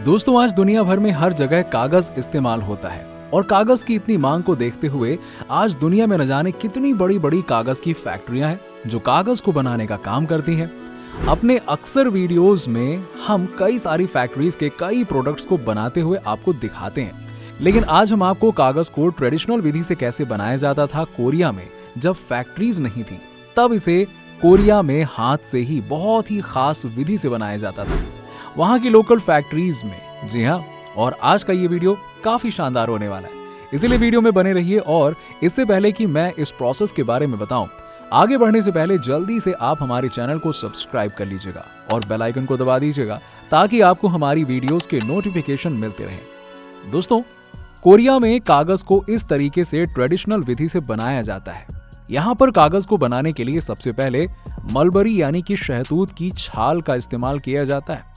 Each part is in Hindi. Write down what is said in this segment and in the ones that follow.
दोस्तों, आज दुनिया भर में हर जगह कागज इस्तेमाल होता है और कागज की इतनी मांग को देखते हुए आज दुनिया में न जाने कितनी बड़ी बड़ी कागज की फैक्ट्रियां हैं जो कागज को बनाने का काम करती हैं। अपने अक्सर वीडियोस में हम कई सारी फैक्ट्रीज के कई प्रोडक्ट्स को बनाते हुए आपको दिखाते हैं, लेकिन आज हम आपको कागज को ट्रेडिशनल विधि से कैसे बनाया जाता था कोरिया में जब फैक्ट्रीज नहीं थी, तब इसे कोरिया में हाथ से ही बहुत ही खास विधि से बनाया जाता था वहां की लोकल फैक्ट्रीज में। जी हाँ, और आज का ये वीडियो काफी शानदार होने वाला है, इसीलिए वीडियो में बने रहिए। और इससे पहले कि मैं इस प्रोसेस के बारे में बताऊं, आगे बढ़ने से पहले जल्दी से आप हमारे चैनल को सब्सक्राइब कर लीजिएगा और बेल आइकन को दबा दीजिएगा ताकि आपको हमारी वीडियोस के नोटिफिकेशन मिलते रहें। दोस्तों, कोरिया में कागज को इस तरीके से ट्रेडिशनल विधि से बनाया जाता है। यहाँ पर कागज को बनाने के लिए सबसे पहले मलबरी यानी कि शहतूत की छाल का इस्तेमाल किया जाता है।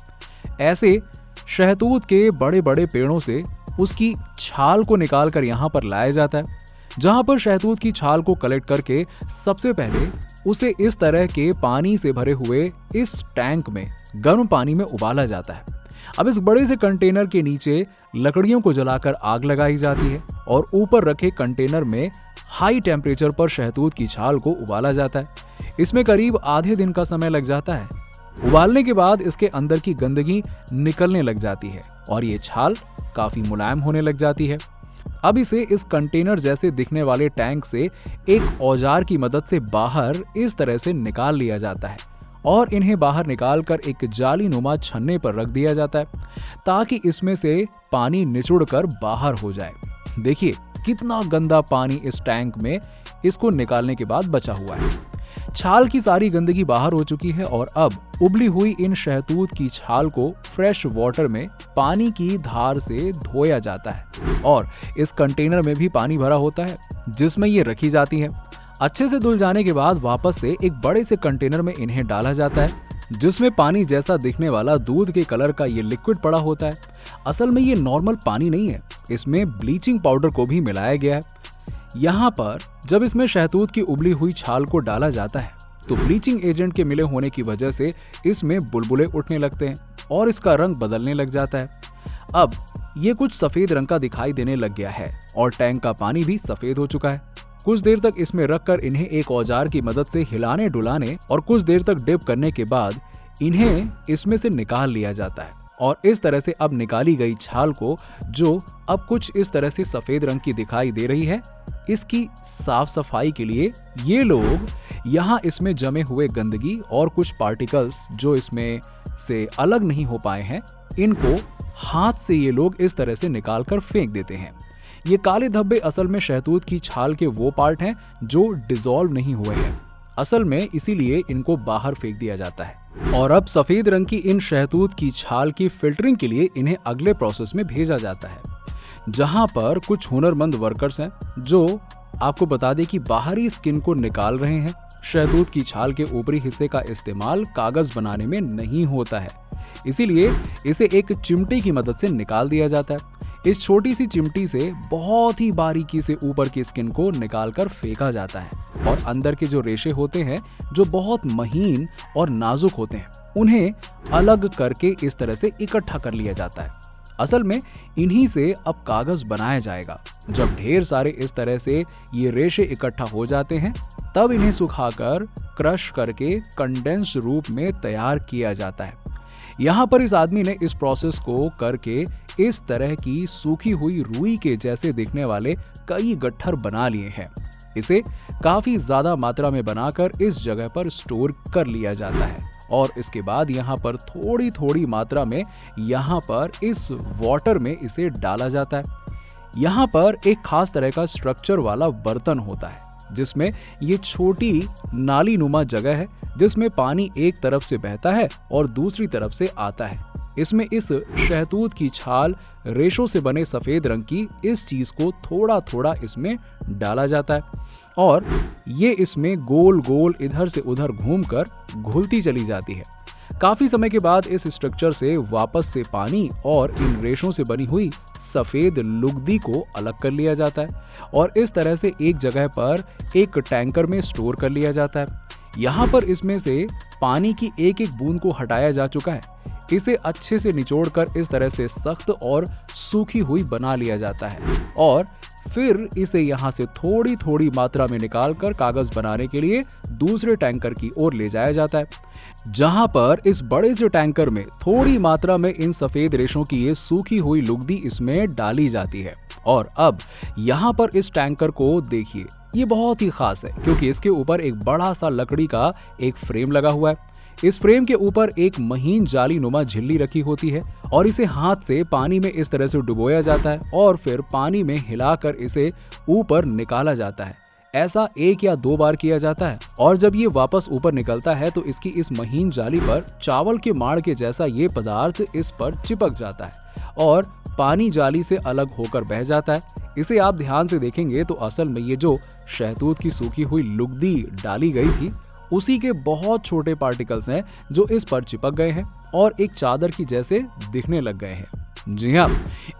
ऐसे शहतूत के बड़े बड़े पेड़ों से उसकी छाल को निकालकर यहाँ पर लाया जाता है, जहाँ पर शहतूत की छाल को कलेक्ट करके सबसे पहले उसे इस तरह के पानी से भरे हुए इस टैंक में गर्म पानी में उबाला जाता है। अब इस बड़े से कंटेनर के नीचे लकड़ियों को जलाकर आग लगाई जाती है और ऊपर रखे कंटेनर में हाई टेम्परेचर पर शहतूत की छाल को उबाला जाता है। इसमें करीब आधे दिन का समय लग जाता है। उबालने के बाद इसके अंदर की गंदगी निकलने लग जाती है और ये छाल काफी मुलायम होने लग जाती है। अब इसे इस कंटेनर जैसे दिखने वाले टैंक से एक औजार की मदद से बाहर इस तरह से निकाल लिया जाता है और इन्हें बाहर निकालकर एक जाली नुमा छन्ने पर रख दिया जाता है ताकि इसमें से पानी निचुड़कर बाहर हो जाए। देखिए कितना गंदा पानी इस टैंक में इसको निकालने के बाद बचा हुआ है। छाल की सारी गंदगी बाहर हो चुकी है और अब उबली हुई इन शहतूत की छाल को फ्रेश वाटर में पानी की धार से धोया जाता है और इस कंटेनर में भी पानी भरा होता है जिसमें ये रखी जाती है। अच्छे से धुल जाने के बाद वापस से एक बड़े से कंटेनर में इन्हें डाला जाता है जिसमें पानी जैसा दिखने वाला दूध के कलर का ये लिक्विड पड़ा होता है। असल में ये नॉर्मल पानी नहीं है, इसमें ब्लीचिंग पाउडर को भी मिलाया गया है। यहाँ पर जब इसमें शहतूत की उबली हुई छाल को डाला जाता है तो ब्लीचिंग एजेंट के मिले होने की वजह से इसमें बुलबुले उठने लगते हैं और इसका रंग बदलने लग जाता है। अब ये कुछ सफेद रंग का दिखाई देने लग गया है और टैंक का पानी भी सफेद हो चुका है। कुछ देर तक इसमें रखकर इन्हें एक औजार की मदद से हिलाने डुलाने और कुछ देर तक डिप करने के बाद इन्हें इसमें से निकाल लिया जाता है और इस तरह से अब निकाली गई छाल को, जो अब कुछ इस तरह से सफेद रंग की दिखाई दे रही है, इसकी साफ सफाई के लिए ये लोग यहाँ इसमें जमे हुए गंदगी और कुछ पार्टिकल्स जो इसमें से अलग नहीं हो पाए हैं, इनको हाथ से ये लोग इस तरह से निकालकर फेंक देते हैं। ये काले धब्बे असल में शहतूत की छाल के वो पार्ट हैं जो डिसॉल्व नहीं हुए हैं असल में, इसीलिए इनको बाहर फेंक दिया जाता है। और अब सफेद रंग की इन शहतूत की छाल की फिल्टरिंग के लिए इन्हें अगले प्रोसेस में भेजा जाता है, जहां पर कुछ हुनरमंद वर्कर्स हैं जो आपको बता दें कि बाहरी स्किन को निकाल रहे हैं। शहतूत की छाल के ऊपरी हिस्से का इस्तेमाल कागज बनाने में नहीं होता है, इसीलिए इसे एक चिमटी की मदद से निकाल दिया जाता है। इस छोटी सी चिमटी से बहुत ही बारीकी से ऊपर की स्किन को निकालकर फेंका जाता है और अंदर के जो रेशे होते हैं जो बहुत महीन और नाजुक होते हैं, उन्हें अलग करके इस तरह से इकट्ठा कर लिया जाता है। असल में इन्हीं से अब कागज बनाया जाएगा। जब ढेर सारे इस तरह से ये रेशे इकट्ठा हो जाते हैं तब इन्हें सुखाकर क्रश करके कंडेंस रूप में तैयार किया जाता है। यहाँ पर इस आदमी ने इस प्रोसेस को करके इस तरह की सूखी हुई रुई के जैसे दिखने वाले कई गट्ठर बना लिए हैं। इसे काफी ज्यादा मात्रा में बनाकर इस जगह पर स्टोर कर लिया जाता है और इसके बाद यहाँ पर थोड़ी थोड़ी मात्रा में यहाँ पर इस वाटर में इसे डाला जाता है। यहाँ पर एक खास तरह का स्ट्रक्चर वाला बर्तन होता है जिसमें ये छोटी नाली नुमा जगह है जिसमें पानी एक तरफ से बहता है और दूसरी तरफ से आता है। इसमें इस शहतूत की छाल रेशों से बने सफेद रंग की इस चीज को थोड़ा थोड़ा इसमें डाला जाता है और ये इसमें गोल गोल इधर से उधर घूमकर घुलती चली जाती है। काफी समय के बाद इस स्ट्रक्चर से वापस से पानी और इन रेशों से बनी हुई सफेद लुगदी को अलग कर लिया जाता है और इस तरह से एक जगह पर एक टैंकर में स्टोर कर लिया जाता है। यहाँ पर इसमें से पानी की एक एक बूंद को हटाया जा चुका है। इसे अच्छे से निचोड़कर इस तरह से सख्त और सूखी हुई बना लिया जाता है और फिर इसे यहाँ से थोड़ी थोड़ी मात्रा में निकालकर कागज बनाने के लिए दूसरे टैंकर की ओर ले जाया जाता है, जहां पर इस बड़े से टैंकर में थोड़ी मात्रा में इन सफेद रेशों की ये सूखी हुई लुगदी इसमें डाली जाती है। और अब यहाँ पर इस टैंकर को देखिए, ये बहुत ही खास है क्योंकि इसके ऊपर एक बड़ा सा लकड़ी का एक फ्रेम लगा हुआ है। इस फ्रेम के ऊपर एक महीन जाली नुमा झिल्ली रखी होती है और इसे हाथ से पानी में इस तरह से डुबोया जाता है और फिर पानी में हिलाकर इसे ऊपर निकाला जाता है। ऐसा 1 या 2 बार किया जाता है और जब ये वापस ऊपर निकलता है तो इसकी इस महीन जाली पर चावल के माड़ के जैसा ये पदार्थ इस पर चिपक जाता है और पानी जाली से अलग होकर बह जाता है। इसे आप ध्यान से देखेंगे तो असल में ये जो शहतूत की सूखी हुई लुगदी डाली गई थी उसी के बहुत छोटे पार्टिकल्स हैं जो इस पर चिपक गए हैं और एक चादर की जैसे दिखने लग गए हैं। जी हाँ,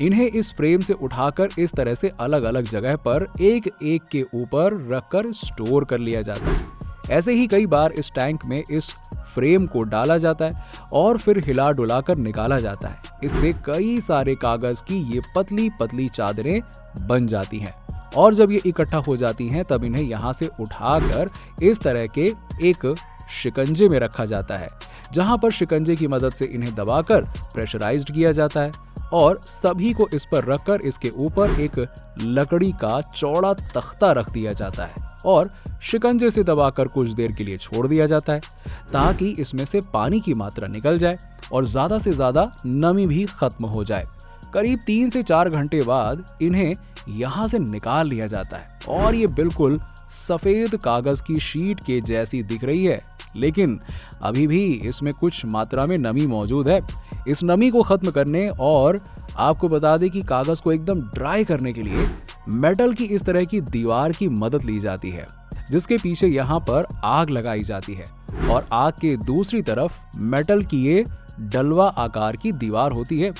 इन्हें इस फ्रेम से उठाकर इस तरह से अलग अलग जगह पर एक एक के ऊपर रखकर स्टोर कर लिया जाता है। ऐसे ही कई बार इस टैंक में इस फ्रेम को डाला जाता है और फिर हिला डुला कर निकाला जाता है। इससे कई सारे कागज की ये पतली पतली चादरें बन जाती हैं और जब ये इकट्ठा हो जाती हैं तब इन्हें यहाँ से उठाकर इस तरह के एक शिकंजे में रखा जाता है, जहां पर शिकंजे की मदद से इन्हें दबाकर प्रेशराइज्ड किया जाता है और सभी को इस पर रखकर इसके ऊपर एक लकड़ी का चौड़ा तख्ता रख दिया जाता है और शिकंजे से दबाकर कुछ देर के लिए छोड़ दिया जाता है ताकि इसमें से पानी की मात्रा निकल जाए और ज्यादा से ज्यादा नमी भी खत्म हो जाए। करीब 3 से 4 घंटे बाद इन्हें यहाँ से निकाल लिया जाता है और ये बिल्कुल सफेद कागज की शीट के जैसी दिख रही है, लेकिन अभी भी इसमें कुछ मात्रा में नमी मौजूद है। इस नमी को खत्म करने और आपको बता दें कि कागज को एकदम ड्राई करने के लिए मेटल की इस तरह की दीवार की मदद ली जाती है, जिसके पीछे यहाँ पर आग लगाई जाती है और आग के दूसरी तरफ मेटल की ये डलवा आकार की दीवार होती है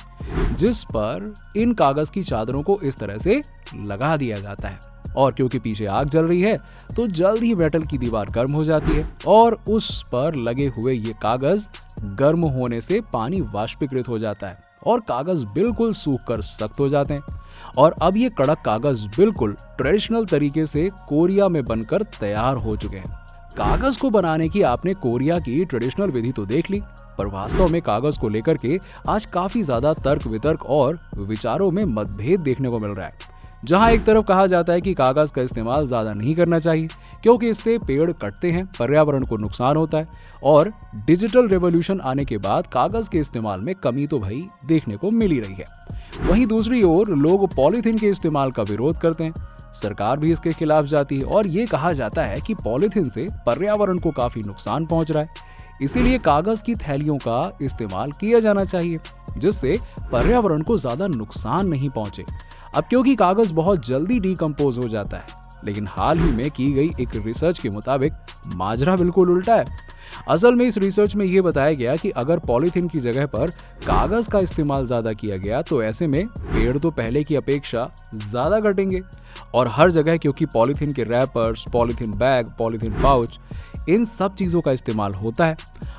जिस पर इन कागज की चादरों को इस तरह से लगा दिया जाता है। और क्योंकि पीछे आग जल रही है तो जल्द ही मेटल की दीवार गर्म हो जाती है और उस पर लगे हुए ये कागज गर्म होने से पानी वाष्पीकृत हो जाता है और कागज बिल्कुल सूखकर सख्त हो जाते हैं और अब ये कड़क कागज बिल्कुल ट्रेडिशनल तरीके से कोरिया में बनकर तैयार हो चुके हैं। कागज को बनाने की आपने कोरिया की ट्रेडिशनल विधि तो देख ली, पर वास्तव में कागज को लेकर के आज काफी ज्यादा तर्क वितर्क और विचारों में मतभेद देखने को मिल रहा है। जहां एक तरफ कहा जाता है कि कागज का इस्तेमाल ज्यादा नहीं करना चाहिए क्योंकि इससे पेड़ कटते हैं, पर्यावरण को नुकसान होता है और डिजिटल रेवोल्यूशन आने के बाद कागज के इस्तेमाल में कमी तो भाई देखने को मिल ही रही है। वहीं दूसरी ओर लोग पॉलीथीन के इस्तेमाल का विरोध करते हैं, सरकार भी इसके खिलाफ जाती है और ये कहा जाता है कि पॉलीथीन से पर्यावरण को काफी नुकसान पहुंच रहा है, इसीलिए कागज की थैलियों का इस्तेमाल किया जाना चाहिए जिससे पर्यावरण को ज्यादा नुकसान नहीं पहुंचे। अब क्योंकि कागज बहुत जल्दी डिकम्पोज हो जाता है, लेकिन हाल ही में की गई एक रिसर्च के मुताबिक माजरा बिल्कुल उल्टा है। असल में इस रिसर्च में ये बताया गया कि अगर पॉलीथीन की जगह पर कागज का इस्तेमाल ज्यादा किया गया तो ऐसे में पेड़ तो पहले की अपेक्षा ज्यादा कटेंगे और हर जगह क्योंकि पॉलीथीन के wrappers, polythene bag, polythene pouch, इन सब चीजों का इस्तेमाल होता है।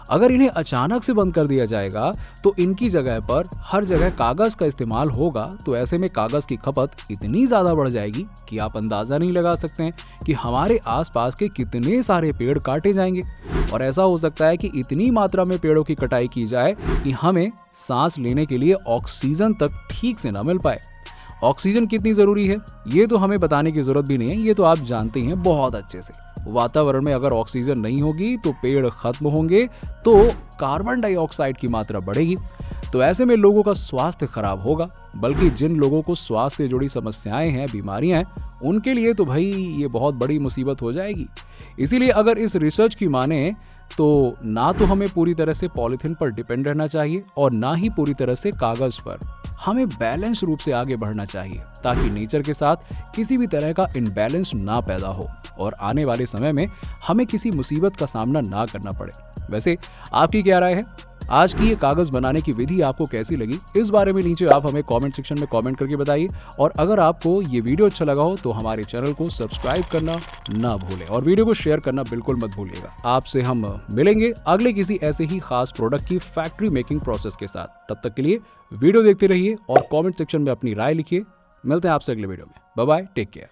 अगर इन्हें अचानक से बंद कर दिया जाएगा तो इनकी जगह पर हर जगह कागज का इस्तेमाल होगा, तो ऐसे में कागज की खपत इतनी ज्यादा बढ़ जाएगी कि आप अंदाजा नहीं लगा सकते हैं कि हमारे आसपास के कितने सारे पेड़ काटे जाएंगे और ऐसा हो सकता है कि इतनी मात्रा में पेड़ों की कटाई की जाए कि हमें सांस लेने के लिए ऑक्सीजन तक ठीक से न मिल पाए। ऑक्सीजन कितनी जरूरी है ये तो हमें बताने की जरूरत भी नहीं है, ये तो आप जानते हैं बहुत अच्छे से। वातावरण में अगर ऑक्सीजन नहीं होगी तो पेड़ खत्म होंगे तो कार्बन डाइऑक्साइड की मात्रा बढ़ेगी, तो ऐसे में लोगों का स्वास्थ्य खराब होगा। बल्कि जिन लोगों को स्वास्थ्य से जुड़ी समस्याएं हैं, बीमारियां हैं, उनके लिए तो भाई ये बहुत बड़ी मुसीबत हो जाएगी। इसीलिए अगर इस रिसर्च की माने तो ना तो हमें पूरी तरह से पॉलीथीन पर डिपेंड रहना चाहिए और ना ही पूरी तरह से कागज पर। हमें बैलेंस रूप से आगे बढ़ना चाहिए ताकि नेचर के साथ किसी भी तरह का इनबैलेंस ना पैदा हो और आने वाले समय में हमें किसी मुसीबत का सामना ना करना पड़े। वैसे आपकी क्या राय है? आज की ये कागज बनाने की विधि आपको कैसी लगी, इस बारे में नीचे आप हमें कमेंट सेक्शन में कमेंट करके बताइए। और अगर आपको ये वीडियो अच्छा लगा हो तो हमारे चैनल को सब्सक्राइब करना ना भूलें और वीडियो को शेयर करना बिल्कुल मत भूलिएगा। आपसे हम मिलेंगे अगले किसी ऐसे ही खास प्रोडक्ट की फैक्ट्री मेकिंग प्रोसेस के साथ। तब तक के लिए वीडियो देखते रहिए और कमेंट सेक्शन में अपनी राय लिखिए। मिलते हैं आपसे अगले वीडियो में। Bye bye, take care.